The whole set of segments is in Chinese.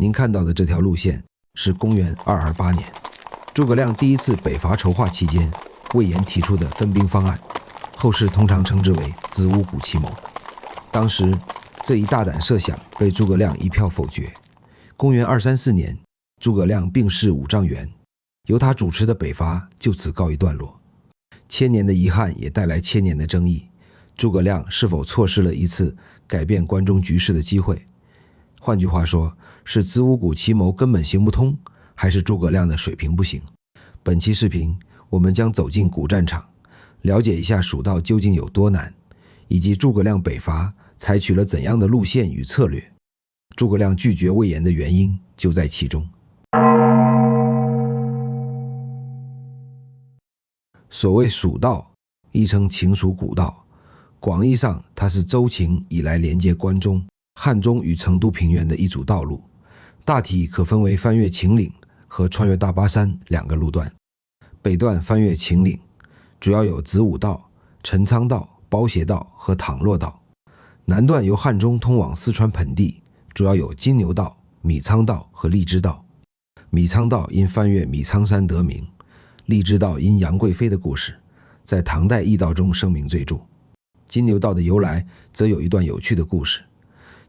您看到的這條路線是公元228年，諸葛亮第一次北伐籌劃期間，魏延提出的分兵方案，後世通常稱之為子午谷奇謀。當時這一大膽設想被諸葛亮一票否決。公元234年，諸葛亮病逝五丈原，由他主持的北伐就此告一段落。千年的遺憾也帶來千年的爭議，諸葛亮是否錯失了一次改變關中局勢的機會？換句話說，是子午谷奇謀根本行不通，還是諸葛亮的水平不行？本期視頻我們將走進古戰場，了解一下蜀道究竟有多難，以及諸葛亮北伐採取了怎樣的路線與策略。諸葛亮拒絕魏延的原因就在其中。所謂蜀道，亦稱秦蜀古道，廣義上它是周秦以來連接關中、漢中與成都平原的一組道路，大體可分為翻越秦嶺和穿越大巴山兩個路段。北段翻越秦嶺，主要有子午道、陳倉道、包斜道和倘若道；南段由漢中通往四川盆地，主要有金牛道、米倉道和荔枝道。米倉道因翻越米倉山得名，荔枝道因楊貴妃的故事，在唐代驛道中聲名最著。金牛道的由來則有一段有趣的故事。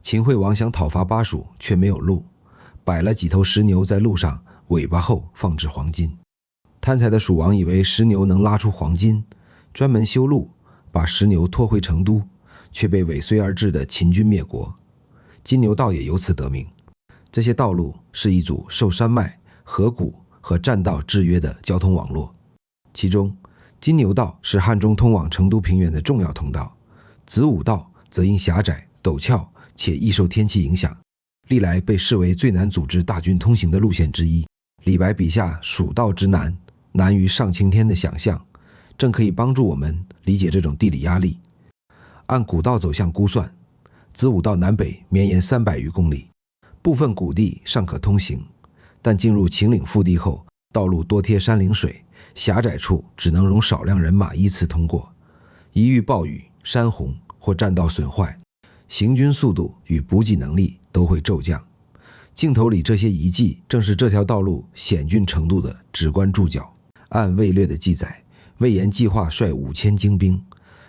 秦惠王想討伐巴蜀，卻沒有路，擺了幾頭石牛在路上，尾巴後放置黃金。貪財的蜀王以為石牛能拉出黃金，專門修路，把石牛拖回成都，卻被尾隨而至的秦軍滅國。金牛道也由此得名。這些道路是一組受山脈、河谷和棧道制約的交通網絡，其中金牛道是漢中通往成都平原的重要通道，子午道則因狹窄、陡峭且易受天氣影響，歷來被視為最難組織大軍通行的路線之一。李白筆下蜀道之難，難於上青天的想象，正可以幫助我們理解這種地理壓力。按古道走向估算，子午道南北綿延300餘公里，部分谷地尚可通行，但進入秦嶺腹地後，道路多貼山嶺水，狹窄處只能容少量人馬依次通過，一遇暴雨、山洪或棧道損壞，行軍速度與補給能力都會驟降。鏡頭裡這些遺跡正是這條道路險峻程度的直觀注腳。按魏略的記載，魏延計劃率5000精兵，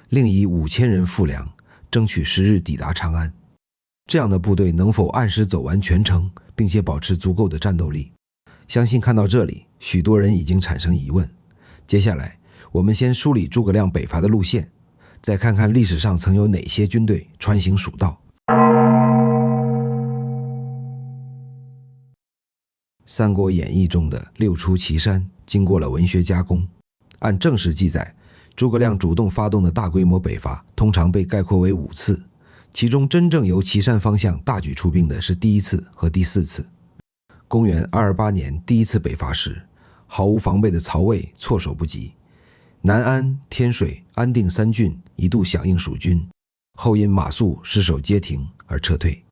另以5000人赴糧，爭取10日抵達長安。這樣的部隊能否按時走完全程，並且保持足夠的戰鬥力？相信看到這裡，許多人已經產生疑問。接下來，我們先梳理諸葛亮北伐的路線，再看看歷史上曾有哪些軍隊穿行蜀道。《三國演義》中的六出祁山經過了文學加工。按正史記載，諸葛亮主動發動的大規模北伐通常被概括為5次，其中真正由祁山方向大舉出兵的是第1次和第4次。公元228年第一次北伐時，毫無防備的曹魏措手不及，南安、天水、安定3郡一度響應蜀軍，後因馬謏失守街亭而撤退。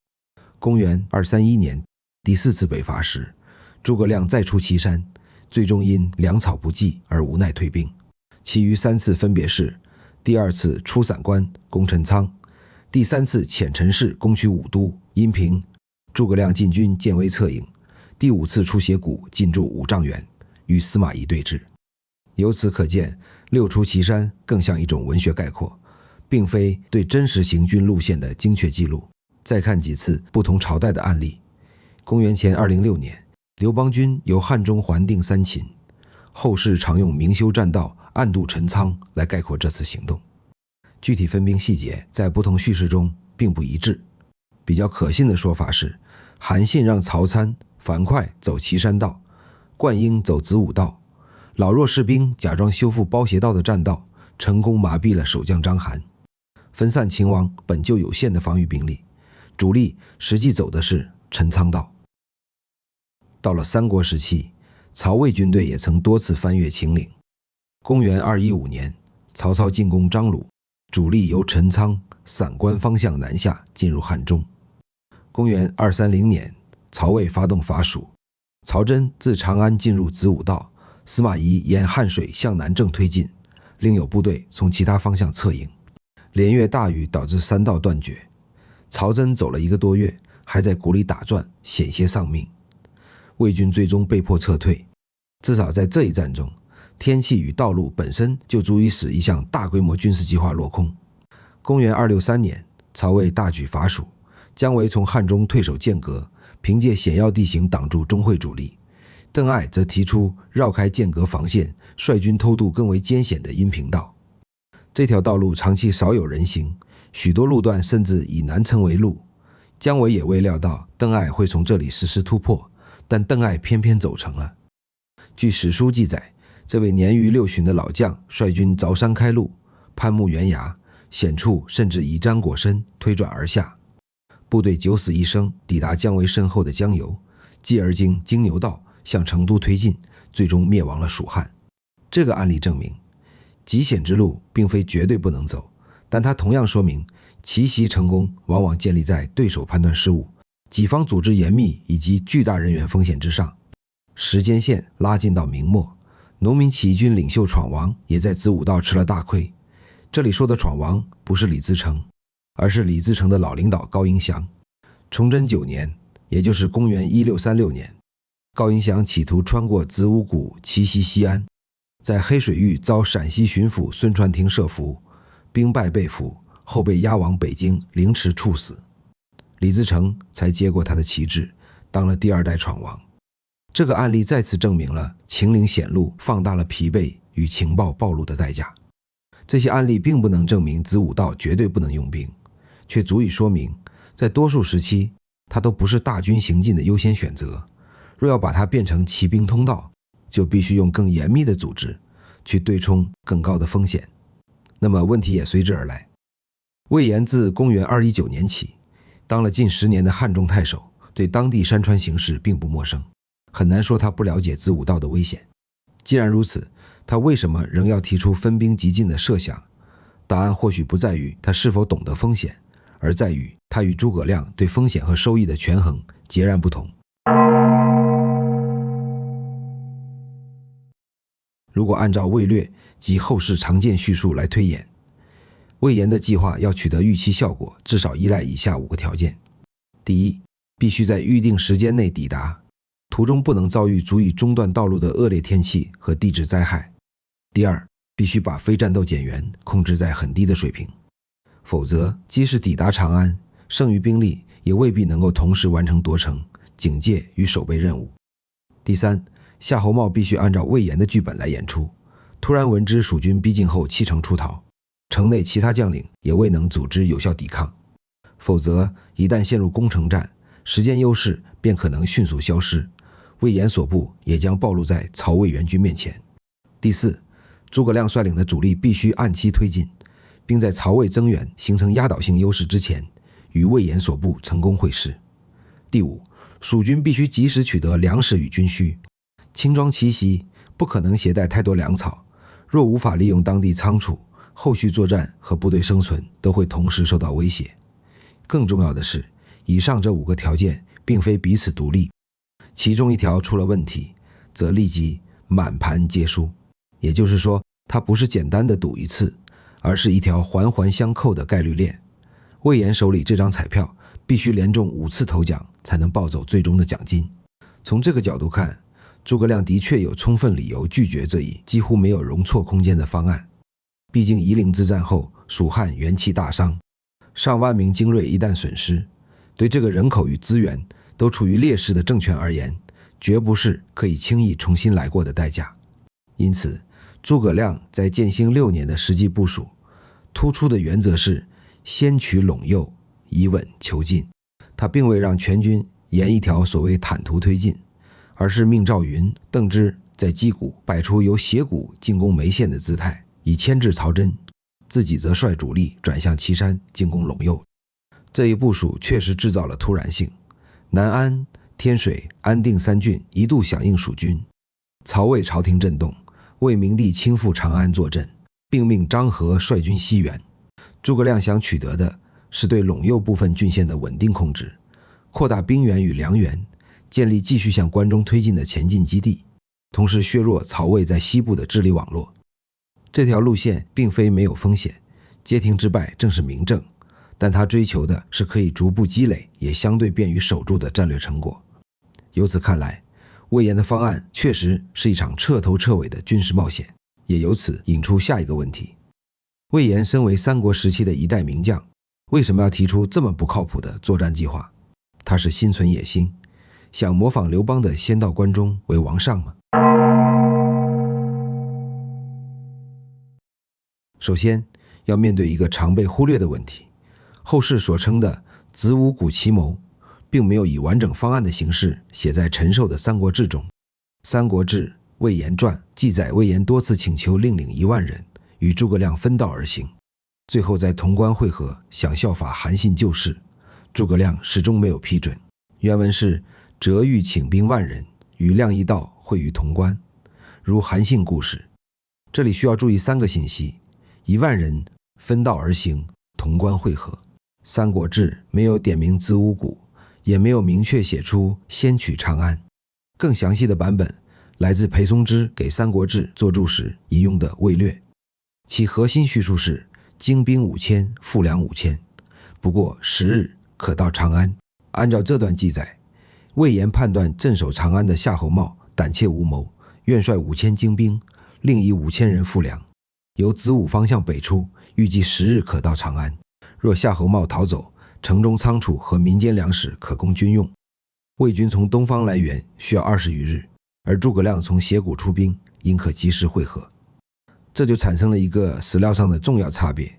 公元231年第4次北伐時，諸葛亮再出祁山，最終因糧草不濟而無奈退兵。其餘3次分別是：第2次出散關攻陳倉，第3次遣陳氏攻取武都、陰平，諸葛亮進軍建威策應，第5次出斜谷進駐五丈原，與司馬懿對峙。由此可見，六出祁山更像一種文學概括，並非對真實行軍路線的精確記錄。再看幾次不同朝代的案例。公元前206年，劉邦軍由漢中還定三秦，後世常用明修棧道、暗渡陳倉來概括這次行動。具體分兵細節在不同敘事中並不一致。比較可信的說法是，韓信讓曹參、樊噲走祁山道，灌嬰走子午道，老弱士兵假裝修復包斜道的棧道，成功麻痹了守將章邯，分散秦王本就有限的防禦兵力，主力實際走的是陳倉道。到了三國時期，曹魏軍隊也曾多次翻越秦嶺。公元215年，曹操進攻張魯，主力由陳倉、散關方向南下進入漢中。公元230年，曹魏發動伐蜀，曹真自長安進入子午道，司馬懿沿漢水向南正推進，另有部隊從其他方向策應。連月大雨導致3道斷絕，曹真走了1個多月，還在谷裡打轉，險些喪命。魏軍最終被迫撤退。至少在這一戰中，天氣與道路本身就足以使一項大規模軍事計劃落空。公元263年，曹魏大舉伐蜀，姜維從漢中退守劍閣，憑借險要地形擋住鍾會主力。鄧艾則提出繞開劍閣防線，率軍偷渡更為艱險的陰平道。這條道路長期少有人行，許多路段甚至以南稱為路。姜維也未料到鄧艾會從這裡實施突破，但鄧艾偏偏走成了。據史書記載，這位年逾60的老將率軍鑿山開路，攀木懸崖，險處甚至以毡裹身，推轉而下。部隊九死一生，抵達姜維身後的江油，繼而經金牛道向成都推進，最終滅亡了蜀漢。這個案例證明，極險之路並非絕對不能走，但它同樣說明奇襲成功往往建立在對手判斷失誤、己方組織嚴密以及巨大人員風險之上。時間線拉近到明末，農民起義軍領袖闖王也在子午道吃了大虧。這裡說的闖王不是李自成，而是李自成的老領導高迎祥。崇祯9年，也就是公元1636年，高迎祥企圖穿過子午谷奇襲西安，在黑水峪遭陝西巡撫孫傳庭設伏，兵敗被俘，後被押往北京凌遲處死。李自成才接過他的旗幟，當了第2代闖王。這個案例再次證明了秦嶺險路放大了疲憊與情報暴露的代價。這些案例並不能證明子午道絕對不能用兵，卻足以說明在多數時期它都不是大軍行進的優先選擇。若要把它變成騎兵通道，就必須用更嚴密的組織去對沖更高的風險。那麼問題也隨之而來。魏延自公元219年起當了近10年的漢中太守，對當地山川形勢並不陌生，很難說他不了解子午道的危險。既然如此，他為什麼仍要提出分兵击進的設想？答案或許不在於他是否懂得風險，而在於他與諸葛亮對風險和收益的權衡截然不同。如果按照魏略及後世常見敘述來推演，魏延的計劃要取得預期效果，至少依賴以下5個條件：第一，必須在預定時間內抵達，途中不能遭遇足以中斷道路的惡劣天氣和地質災害；第二，必須把非戰鬥減員控制在很低的水平，否則即使抵達長安，剩餘兵力也未必能夠同時完成夺城、警戒與守備任務。第三，夏侯茂必須按照魏延的劇本來演出，突然聞知蜀軍逼近後棄城出逃，城內其他將領也未能組織有效抵抗，否則一旦陷入攻城戰，時間優勢便可能迅速消失，魏延所部也將暴露在曹魏援軍面前。第四，諸葛亮率領的主力必須按期推進，並在曹魏增援形成壓倒性優勢之前，與魏延所部成功會師。第五，蜀軍必須及時取得糧食與軍需，輕裝奇襲不可能攜帶太多糧草，若無法利用當地倉儲，後續作戰和部隊生存都會同時受到威脅。更重要的是，以上這5個條件並非彼此獨立，其中一條出了問題，則立即滿盤皆輸。也就是說，它不是簡單的賭一次，而是一條環環相扣的概率鏈。魏延手裡這張彩票必須連中5次頭獎才能抱走最終的獎金。從這個角度看，諸葛亮的確有充分理由拒絕這一幾乎沒有容錯空間的方案。畢竟夷陵之戰後，蜀漢元氣大傷，上萬名精銳一旦損失，對這個人口與資源都處於劣勢的政權而言，絕不是可以輕易重新来過的代價。因此，諸葛亮在建興6年的實際部署，突出的原則是先取隴右，以穩求進。他並未讓全軍沿一條所謂坦途推進，而是命趙雲、鄧芝在擊鼓擺出由斜谷進攻眉縣的姿態，以牽制曹真，自己則率主力轉向岐山進攻隴右。這一部署確實制造了突然性，南安、天水、安定3郡一度響應蜀軍，曹魏朝廷震動，魏明帝親赴長安坐鎮，並命張合率軍西援。諸葛亮想取得的是對隴右部分郡縣的穩定控制，擴大兵源與糧源，建立繼續向關中推進的前進基地，同時削弱曹魏在西部的治理網絡。這條路線並非沒有風險，街亭之敗正是明證，但他追求的是可以逐步積累也相對便於守住的戰略成果。由此看來，魏延的方案確實是一場徹頭徹尾的軍事冒險，也由此引出下一個問題：魏延身為三國時期的一代名將，為什麼要提出這麼不靠譜的作戰計劃？他是心存野心，想模仿劉邦的先到關中為王上嗎？首先要面對一個常被忽略的問題，後世所稱的子午谷奇謀並沒有以完整方案的形式寫在陳壽的《三國志》中。《三國志·魏延傳》記載魏延多次請求令領1萬人與諸葛亮分道而行，最後在潼關會合，想效法韓信救世，諸葛亮始終沒有批准。原文是：折欲請兵10000人，與亮一道會於潼關，如韓信故事。這裡需要注意3個信息：1萬人分道而行，潼關會合。《三國志》沒有點名子午谷，也沒有明確寫出先取長安。更詳細的版本來自裴松之給《三國志》作注時引用的魏略，其核心敘述是精兵5000，賦糧5000，不過10日可到長安。按照這段記載，魏延判斷鎮守長安的夏侯茂膽怯無謀，願率5000精兵，另以5000人賦糧，由子午方向北出，預計10日可到長安。若夏侯茂逃走，城中倉儲和民間糧食可供軍用。魏軍從東方來援需要20餘日，而諸葛亮從斜谷出兵，應可及時會合。這就產生了一個史料上的重要差別。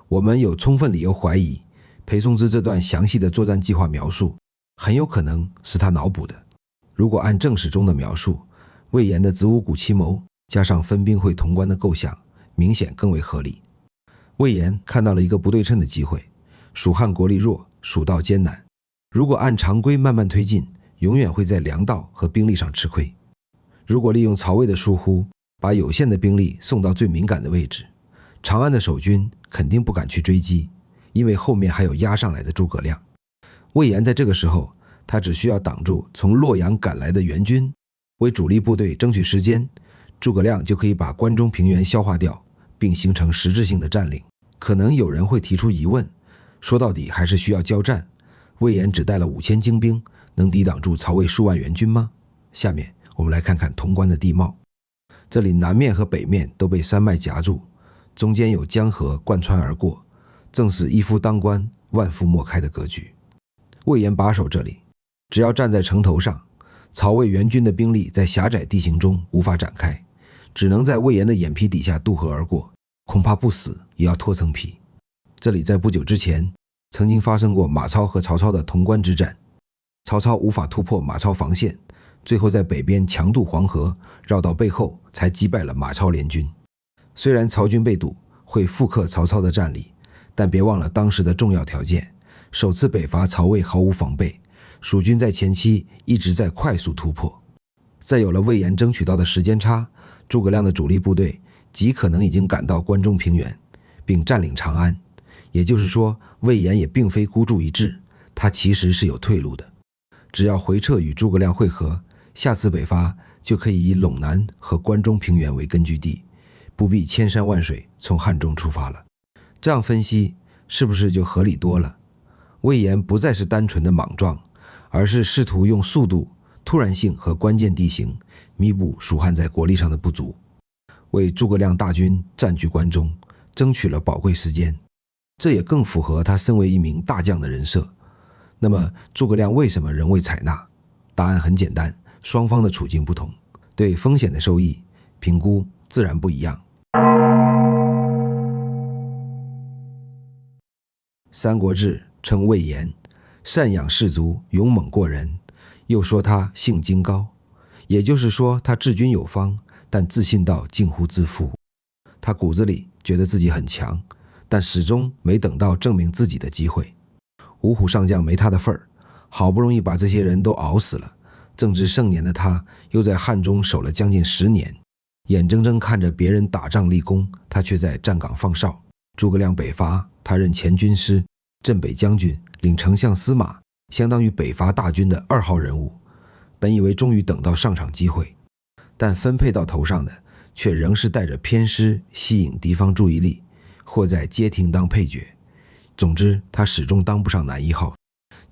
我們有充分理由懷疑，裴松之這段詳細的作戰計劃描述很有可能是他腦補的。如果按正史中的描述，魏延的子午谷奇謀加上分兵會潼關的構想，明顯更為合理。魏延看到了一個不對稱的機會，蜀漢國力弱，蜀道艱難，如果按常規慢慢推進，永遠會在糧道和兵力上吃虧。如果利用曹魏的疏忽，把有限的兵力送到最敏感的位置，長安的守軍肯定不敢去追擊，因為後面還有壓上來的諸葛亮。魏延在這個時候，他只需要擋住從洛陽趕來的援軍，為主力部隊爭取時間，諸葛亮就可以把關中平原消化掉，並形成實質性的佔領。可能有人會提出疑問，說到底還是需要交戰，魏延只帶了5000精兵，能抵擋住曹魏數萬援軍嗎？下面我們來看看潼關的地貌。這裡南面和北面都被山脈夾住，中間有江河貫穿而過，正是一夫當關，萬夫莫開的格局。魏延把守這裡，只要站在城頭上，曹魏援軍的兵力在狹窄地形中無法展開，只能在魏延的眼皮底下渡河而過，恐怕不死也要脫層皮。這裡在不久之前曾經發生過馬超和曹操的潼關之戰，曹操無法突破馬超防線，最後在北邊強渡黃河，繞到背後才擊敗了馬超聯軍。雖然曹軍被堵會復刻曹操的戰力，但別忘了當時的重要條件，首次北伐曹魏毫無防備，蜀軍在前期一直在快速突破。再有了魏延爭取到的時間差，諸葛亮的主力部隊極可能已經趕到關中平原，並佔領長安。也就是說，魏延也並非孤注一擲，他其實是有退路的。只要回撤與諸葛亮會合，下次北伐就可以以隴南和關中平原為根據地，不必千山萬水從漢中出發了。這樣分析是不是就合理多了？魏延不再是單純的莽撞，而是試圖用速度、突然性和關鍵地形彌補蜀漢在國力上的不足，為諸葛亮大軍佔據關中爭取了寶貴時間。這也更符合他身為一名大將的人設。那麼諸葛亮為什麼仍未採納？答案很簡單，雙方的處境不同，對風險的收益評估自然不一樣。三國志稱魏延善養士卒，勇猛過人，又說他性精高，也就是說他治軍有方，但自信到近乎自負。他骨子裡覺得自己很強，但始終沒等到證明自己的機會。五虎上將沒他的份兒，好不容易把這些人都熬死了，正值盛年的他又在漢中守了將近10年，眼睜睜看着別人打仗立功，他卻在站崗放哨。諸葛亮北伐，他任前軍師、镇北將軍，領丞相司馬，相當於北伐大軍的2號人物。本以為終於等到上場機會，但分配到頭上的卻仍是帶着偏師吸引敵方注意力，或在街亭當配角。總之，他始終當不上男一號。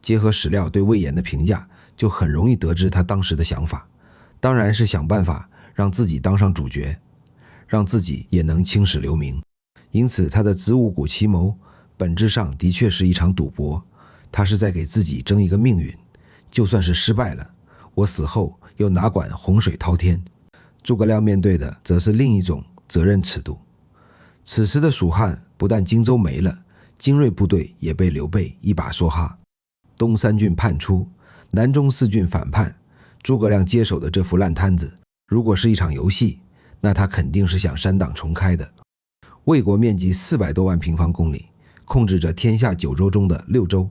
結合史料對魏延的評價，就很容易得知他當時的想法，當然是想辦法讓自己當上主角，讓自己也能青史留名。因此，他的子午谷奇謀本質上的確是一場賭博，他是在給自己爭一個命運。就算是失敗了，我死後又哪管洪水滔天。諸葛亮面對的則是另一種責任尺度。此時的蜀漢不但荊州沒了，精銳部隊也被劉備一把梭哈。東三郡叛出，南中四郡反叛，諸葛亮接手的這副爛攤子，如果是一場遊戲，那他肯定是想删檔重開的。魏國面積400多萬平方公里，控制着天下9州中的6州，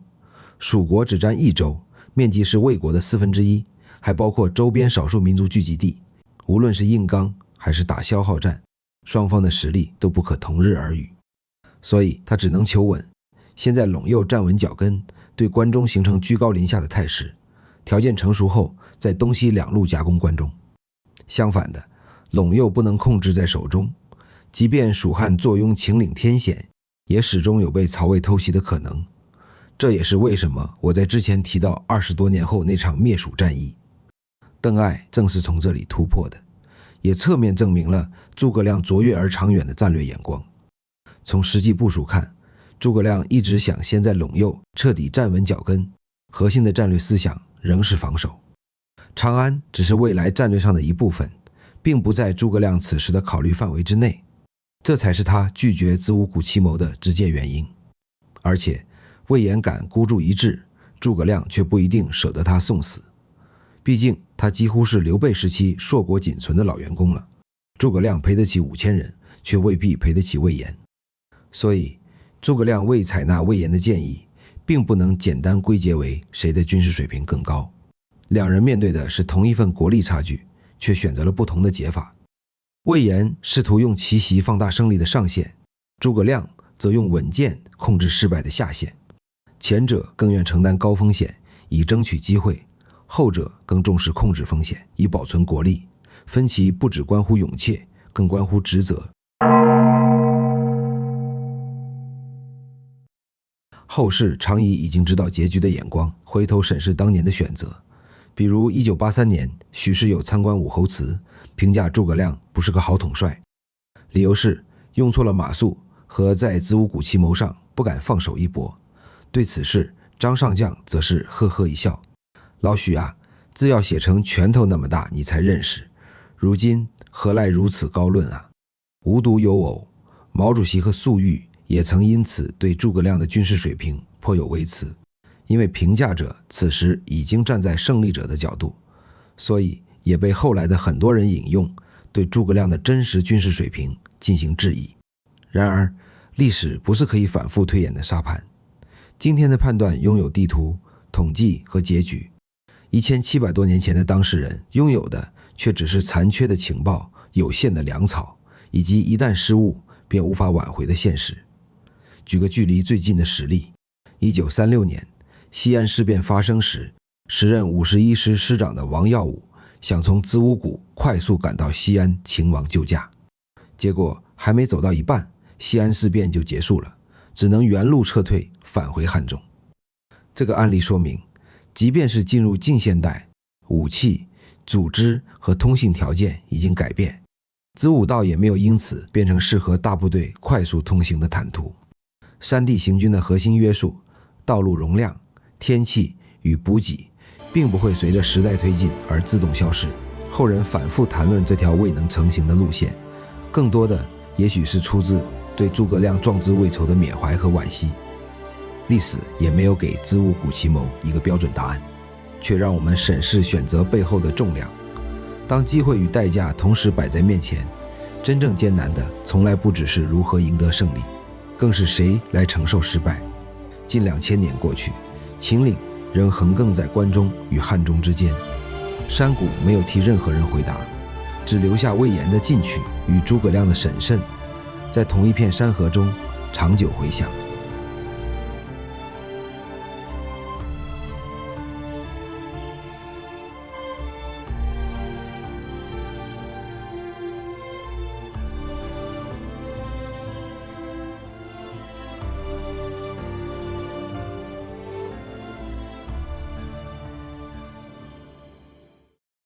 蜀國只占1州，面積是魏國的1/4，還包括周邊少數民族聚集地。無論是硬剛還是打消耗戰，雙方的實力都不可同日而語，所以他只能求穩。先在陇右站穩腳跟，對關中形成居高臨下的態勢，條件成熟後在東西2路夾攻關中。相反的，隴右不能控制在手中，即便蜀漢坐擁秦嶺天險，也始終有被曹魏偷襲的可能。這也是為什麼我在之前提到20多年後那場滅蜀戰役，鄧艾正是從這裡突破的，也側面證明了諸葛亮卓越而長遠的戰略眼光。從實際部署看，諸葛亮一直想先在隴右徹底站穩腳跟，核心的戰略思想仍是防守。長安只是未來戰略上的一部分，並不在諸葛亮此時的考慮範圍之內，這才是他拒絕子午谷奇謀的直接原因。而且魏延敢孤注一擲，諸葛亮卻不一定捨得他送死。畢竟他幾乎是劉備時期碩果僅存的老員工了，諸葛亮賠得起5000人，卻未必賠得起魏延。所以諸葛亮未採納魏延的建議，並不能簡單歸結為誰的軍事水平更高。兩人面對的是同一份國力差距，卻選擇了不同的解法。魏延試圖用奇襲放大勝利的上限，諸葛亮則用穩健控制失敗的下限。前者更願承擔高風險以爭取機會，後者更重視控制風險以保存國力。分歧不只關乎勇氣，更關乎職責。後世常以已經知道結局的眼光回頭審視當年的選擇，比如1983年許世友參觀武侯祠，評價諸葛亮不是個好統帥，理由是用錯了馬謖和在子午谷奇謀上不敢放手一搏。對此事，張上將則是呵呵一笑：老許啊，字要寫成拳頭那麼大你才認識，如今何來如此高論啊？無獨有偶，毛主席和粟裕也曾因此對諸葛亮的軍事水平颇有微詞，因為评價者此時已經站在勝利者的角度，所以也被後來的很多人引用，对諸葛亮的真實軍事水平進行質疑。然而，歷史不是可以反復推演的沙盤，今天的判斷擁有地圖、統計和結局，1700多年前的當事人擁有的卻只是殘缺的情報、有限的糧草，以及一旦失誤便無法挽回的現實。舉個距離最近的實例，1936年西安事變發生時，時任51師師長的王耀武想從子午谷快速趕到西安秦王救駕，結果還沒走到一半，西安事變就結束了，只能原路撤退返回漢中。這個案例說明，即便是進入近現代，武器、組織和通信條件已經改變，子午道也沒有因此變成適合大部隊快速通行的坦途。山地行軍的核心約束，道路容量、天氣與補給，並不會隨着時代推進而自動消失。後人反復談論這條未能成行的路線，更多的也許是出自對諸葛亮壯志未酬的緬懷和惋惜。歷史也沒有給子午谷奇謀一個標準答案，卻讓我們審視選擇背後的重量。當機會與代價同時擺在面前，真正艱難的從來不只是如何贏得勝利，更是誰來承受失敗。近2000年過去，秦嶺仍橫亘在關中與漢中之間，山谷沒有替任何人回答，只留下魏延的進取與諸葛亮的審慎，在同一片山河中長久回響。